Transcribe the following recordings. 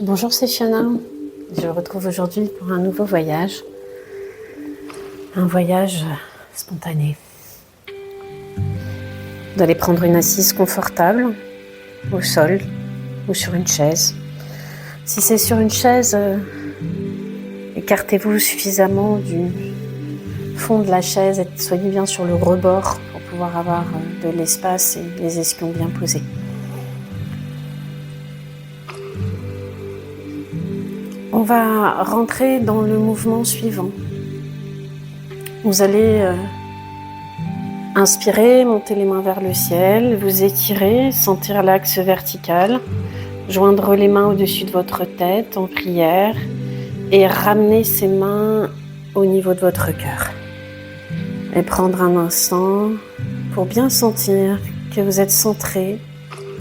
Bonjour, c'est Fiona. Je vous retrouve aujourd'hui pour un nouveau voyage. Un voyage spontané. Vous allez prendre une assise confortable au sol ou sur une chaise. Si c'est sur une chaise, écartez-vous suffisamment du fond de la chaise et soyez bien sur le rebord pour pouvoir avoir de l'espace et les ischions bien posés. On va rentrer dans le mouvement suivant. Vous allez inspirer, monter les mains vers le ciel, vous étirer, sentir l'axe vertical, joindre les mains au-dessus de votre tête en prière et ramener ces mains au niveau de votre cœur. Et prendre un instant pour bien sentir que vous êtes centré,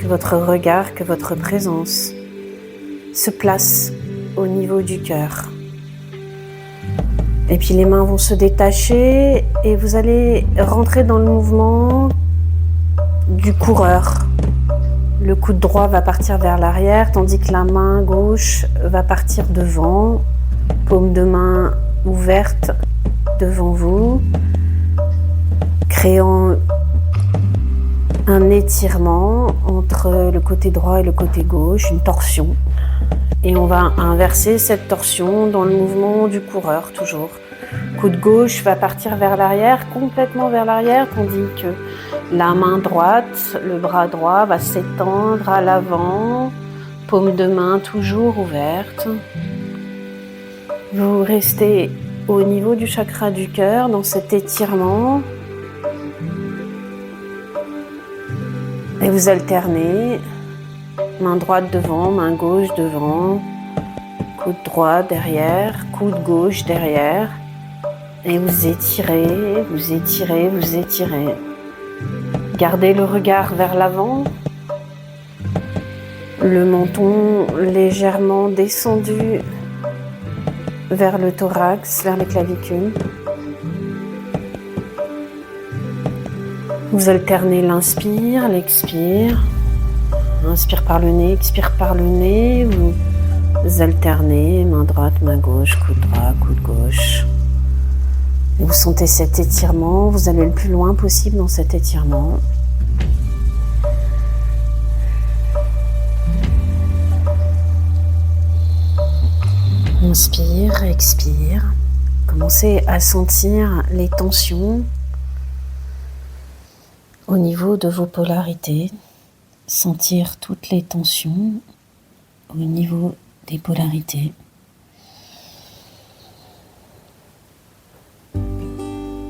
que votre regard, que votre présence se place au niveau du cœur. Et puis les mains vont se détacher et vous allez rentrer dans le mouvement du coureur. Le coude droit va partir vers l'arrière tandis que la main gauche va partir devant, paume de main ouverte devant vous, créant un étirement entre le côté droit et le côté gauche, une torsion. Et on va inverser cette torsion dans le mouvement du coureur, toujours. Coude gauche va partir vers l'arrière, complètement vers l'arrière, tandis que la main droite, le bras droit va s'étendre à l'avant, paume de main toujours ouverte. Vous restez au niveau du chakra du cœur, dans cet étirement. Et vous alternez. Main droite devant, main gauche devant, coude droit derrière, coude gauche derrière. Et vous étirez, vous étirez, vous étirez. Gardez le regard vers l'avant. Le menton légèrement descendu vers le thorax, vers les clavicules. Vous alternez l'inspire, l'expire. Inspire par le nez, expire par le nez, vous alternez, main droite, main gauche, coude droit, coude gauche. Et vous sentez cet étirement, vous allez le plus loin possible dans cet étirement. Inspire, expire. Commencez à sentir les tensions au niveau de vos polarités. Sentir toutes les tensions au niveau des polarités.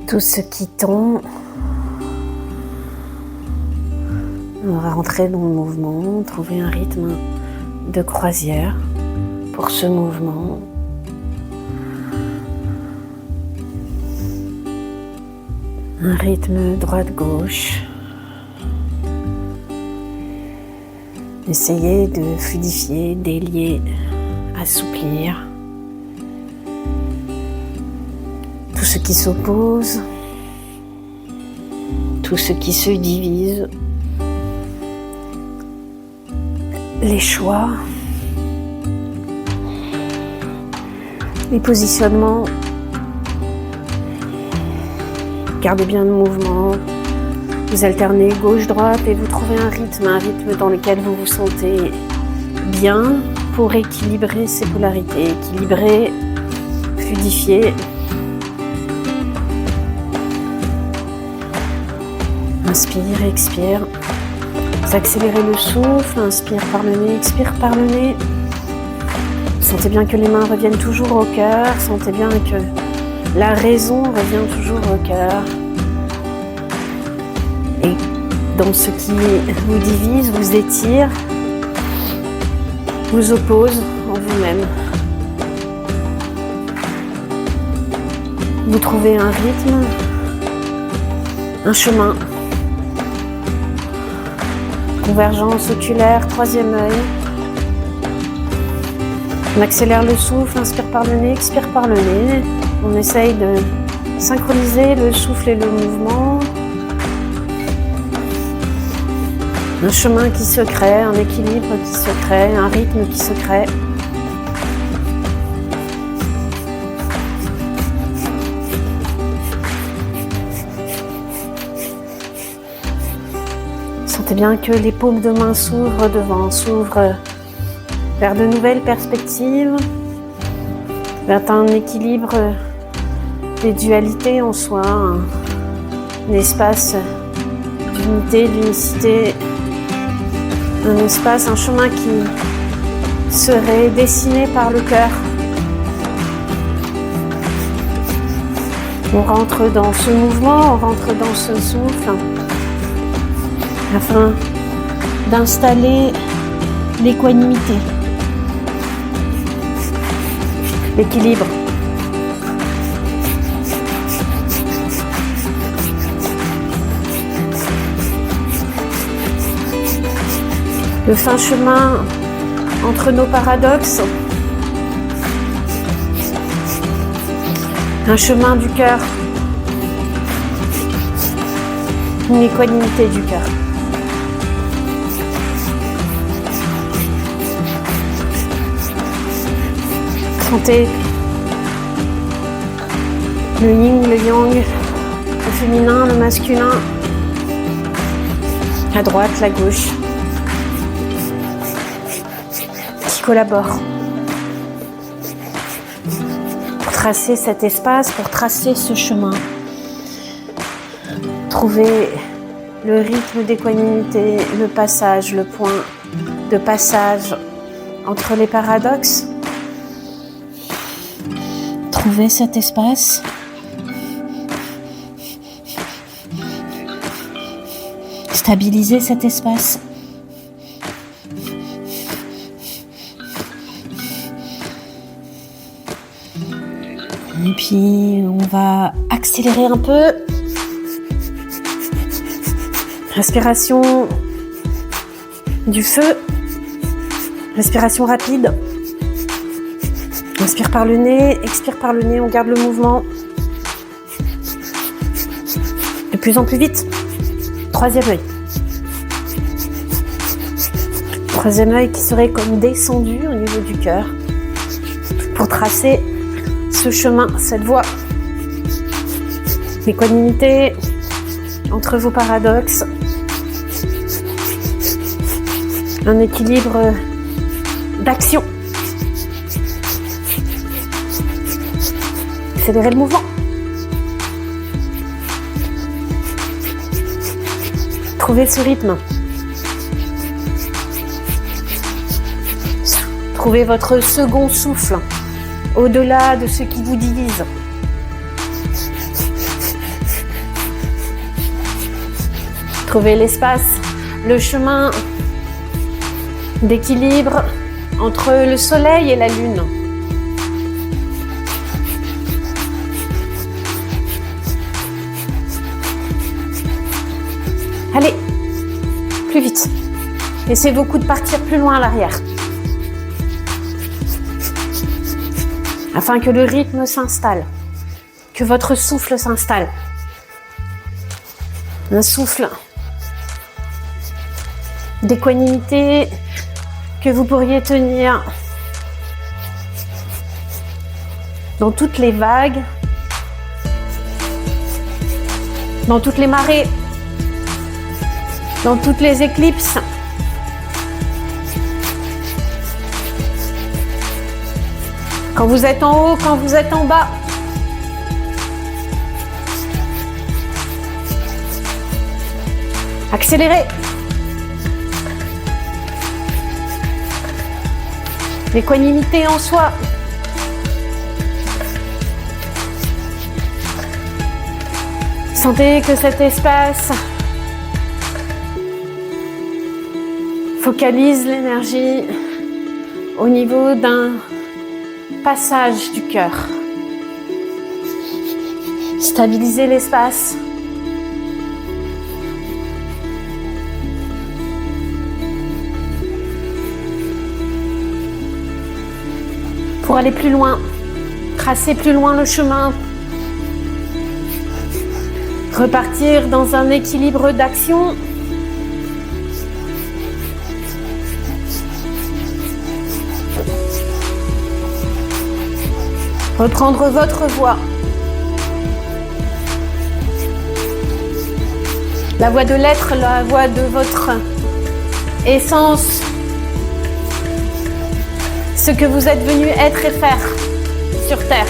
Tout ce qui tend, on va rentrer dans le mouvement, trouver un rythme de croisière pour ce mouvement. Un rythme droite-gauche. Essayez de fluidifier, délier, assouplir tout ce qui s'oppose, tout ce qui se divise, les choix, les positionnements. Gardez bien le mouvement. Vous alternez gauche-droite et vous trouvez un rythme dans lequel vous vous sentez bien pour équilibrer ces polarités, équilibrer, fluidifier. Inspire, expire. Vous accélérez le souffle, inspire par le nez, expire par le nez. Sentez bien que les mains reviennent toujours au cœur, sentez bien que la raison revient toujours au cœur. Et dans ce qui vous divise, vous étire, vous oppose en vous-même. Vous trouvez un rythme, un chemin. Convergence oculaire, troisième œil. On accélère le souffle, inspire par le nez, expire par le nez. On essaye de synchroniser le souffle et le mouvement. Un chemin qui se crée, un équilibre qui se crée, un rythme qui se crée. Sentez bien que les paumes de main s'ouvrent devant, s'ouvrent vers de nouvelles perspectives, vers un équilibre des dualités en soi, un espace d'unité, d'unicité, un espace, un chemin qui serait dessiné par le cœur. On rentre dans ce mouvement, on rentre dans ce souffle, afin d'installer l'équanimité, l'équilibre. Le fin chemin entre nos paradoxes, un chemin du cœur, une équanimité du cœur. Sentez le yin, le yang, le féminin, le masculin, la droite, la gauche, qui collaborent pour tracer cet espace, pour tracer ce chemin. Trouver le rythme d'équanimité, le passage, le point de passage entre les paradoxes. Trouver cet espace. Stabiliser cet espace. Et puis on va accélérer un peu. Respiration du feu. Respiration rapide. Inspire par le nez, expire par le nez, on garde le mouvement. De plus en plus vite. Troisième œil. Troisième œil qui serait comme descendu au niveau du cœur pour tracer ce chemin, cette voie. L'équanimité entre vos paradoxes. Un équilibre d'action. Accélérer le mouvement. Trouvez ce rythme. Trouvez votre second souffle au-delà de ce qui vous divise. Trouvez l'espace, le chemin d'équilibre entre le soleil et la lune. Allez, plus vite. Laissez vos coudes partir plus loin à l'arrière. Afin que le rythme s'installe, que votre souffle s'installe. Un souffle d'équanimité que vous pourriez tenir dans toutes les vagues, dans toutes les marées, dans toutes les éclipses. Quand vous êtes en haut, quand vous êtes en bas. Accélérez. L'équanimité en soi. Sentez que cet espace focalise l'énergie au niveau d'un passage du cœur. Stabilisez l'espace. Pour aller plus loin, tracer plus loin le chemin, repartir dans un équilibre d'action. Reprendre votre voie. La voie de l'être, la voie de votre essence, ce que vous êtes venu être et faire sur Terre.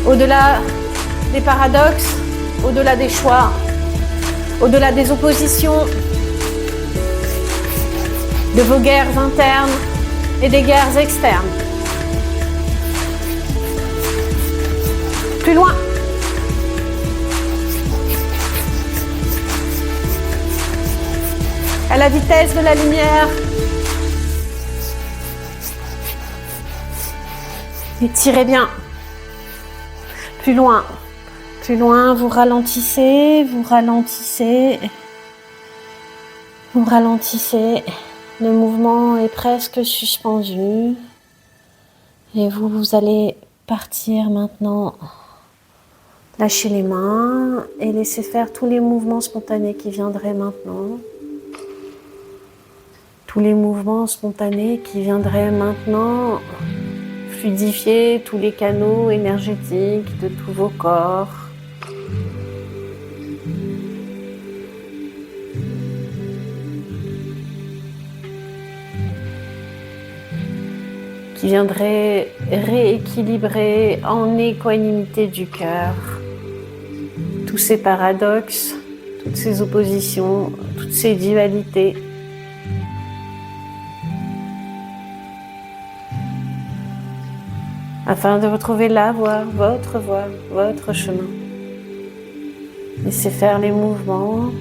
Au-delà des paradoxes, au-delà des choix, au-delà des oppositions, de vos guerres internes et des guerres externes. Plus loin. À la vitesse de la lumière. Étirez bien. Plus loin. Plus loin, vous ralentissez, vous ralentissez. Vous ralentissez. Le mouvement est presque suspendu. Et vous allez partir maintenant. Lâchez les mains et laissez faire tous les mouvements spontanés qui viendraient maintenant. Tous les mouvements spontanés qui viendraient maintenant fluidifier tous les canaux énergétiques de tous vos corps. Qui viendraient rééquilibrer en équanimité du cœur tous ces paradoxes, toutes ces oppositions, toutes ces dualités. Afin de retrouver la voie, votre chemin. Laissez faire les mouvements.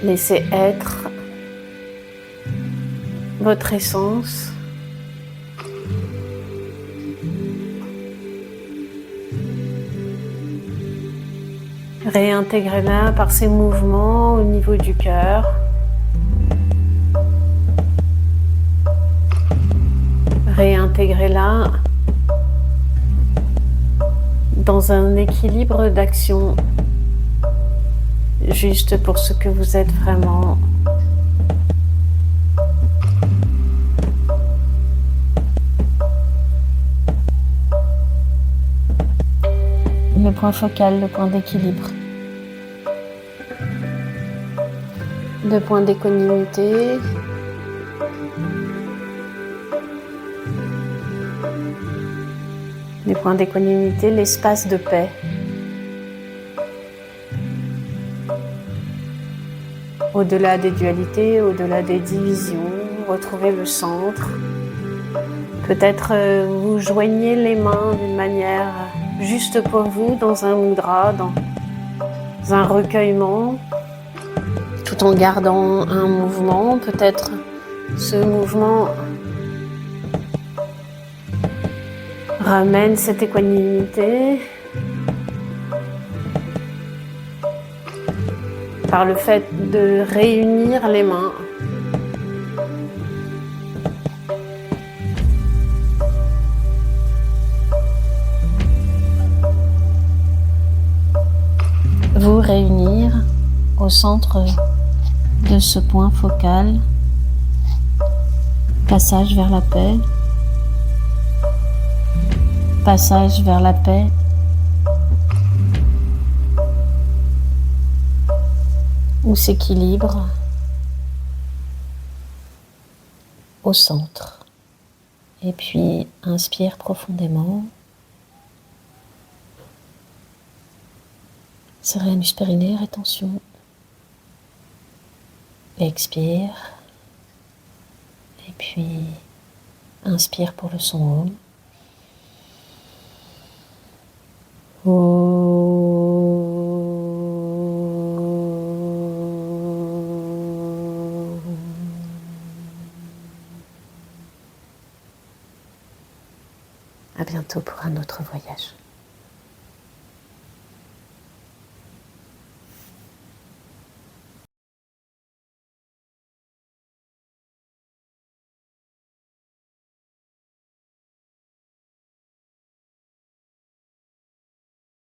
Laissez être votre essence. Réintégrez-la par ces mouvements au niveau du cœur. Réintégrez-la dans un équilibre d'action juste pour ce que vous êtes vraiment. Le point focal, le point d'équilibre. Le point d'équanimité. Les points d'équanimité, l'espace de paix. Au-delà des dualités, au-delà des divisions, retrouvez le centre. Peut-être vous joignez les mains d'une manière juste pour vous, dans un mudra, dans un recueillement, tout en gardant un mouvement. Peut-être ce mouvement ramène cette équanimité par le fait de réunir les mains. Vous réunir au centre de ce point focal, passage vers la paix, passage vers la paix, où s'équilibre au centre. Et puis inspire profondément. Serrez l'anus périnée, rétention. Expire. Et puis inspire pour le son Om. À bientôt pour un autre voyage.